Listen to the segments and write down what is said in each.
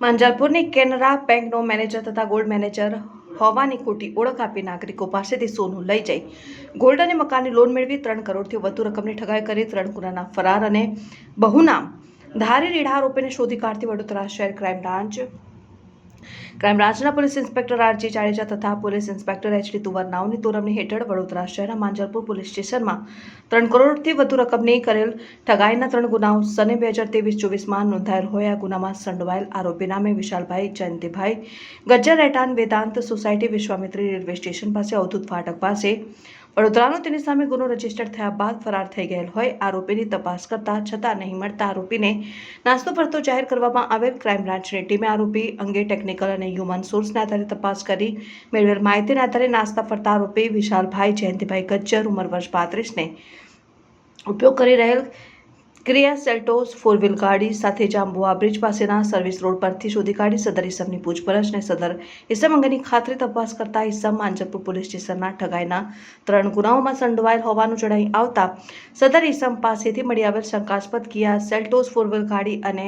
માંજલપુરની કેનરા બેંકનો મેનેજર તથા gold manager હોવાની ખોટી ઓળખ આપી નાગરિકો પાસેથી સોનું લઈ જઈ ગોલ્ડ અને મકાનની લોન મેળવી 3 કરોડથી વધુ રકમની ઠગાઈ કરી 3 ગુનાના ફરાર અને બહુનામ ધારી રીઢા આરોપીને શોધી કાઢતી વડોદરા શહેર ક્રાઇમ બ્રાન્ચના પોલીસ ઇન્સ્પેક્ટર આરજી જાડેજા તથા પોલીસ ઇન્સ્પેક્ટર એચડી તુવરનાઓની તોરમણી હેઠળ વડોદરા શહેરના માંજલપુર પોલીસ સ્ટેશનમાં 3 કરોડથી વધુ રકમની કરેલ ઠગાઈના 3 ગુનાઓ સને 2023-24માં નોંધાયેલ હોય. આ ગુનામાં સંડોવાયેલ આરોપી નામે વિશાલભાઈ જયંતિભાઈ ગજ્જર રહેઠાણ Vedant society Vishwamitri railway station પાસે અવધૂત ફાટક પાસે વડોદરાનો તેની સામે ગુનો રજીસ્ટર થયા બાદ ફરાર થઈ ગયેલ હોય. આરોપીની તપાસ કરતા છતાં નહીં મળતા આરોપીને નાસ્તો ફરતો જાહેર કરવામાં આવેલ. ક્રાઇમ બ્રાન્ચની ટીમે આરોપી અંગે ટેકનિકલ અને હ્યુમન સોર્સના આધારે તપાસ કરી મેળવેલ માહિતીના આધારે નાસ્તા ફરતા આરોપી વિશાલભાઈ જયંતિભાઈ ગજ્જર ઉંમર વર્ષ 35ને ઉપયોગ કરી રહેલ ક્રિયા સેલ્ટોસ 4 વ્હીલ ગાડી સાથે જાંબુઆ બ્રિજ પાસેના સર્વિસ રોડ પરથી શોધી કાઢી સદર ઇસમની પૂછપરછ અને સદર ઇસમ અંગેની ખાતરી તપાસ કરતા ઇસમ માંજલપુર પોલીસ સ્ટેશનના ઠગાઈના 3 ગુનાઓમાં સંડોવાયેલ હોવાનું જણાઈ આવતા સદર ઇસમ પાસેથી મળી આવેલ શંકાસ્પદ કિયા સેલ્ટોસ 4 વ્હીલ ગાડી અને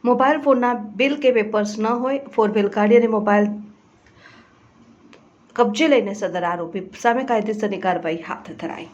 મોબાઈલ ફોનના બિલ કે પેપર્સ ન હોય 4 વ્હીલ ગાડી અને મોબાઈલ કબજે લઈને સદર આરોપી સામે કાયદેસરની કાર્યવાહી હાથ ધરાઈ.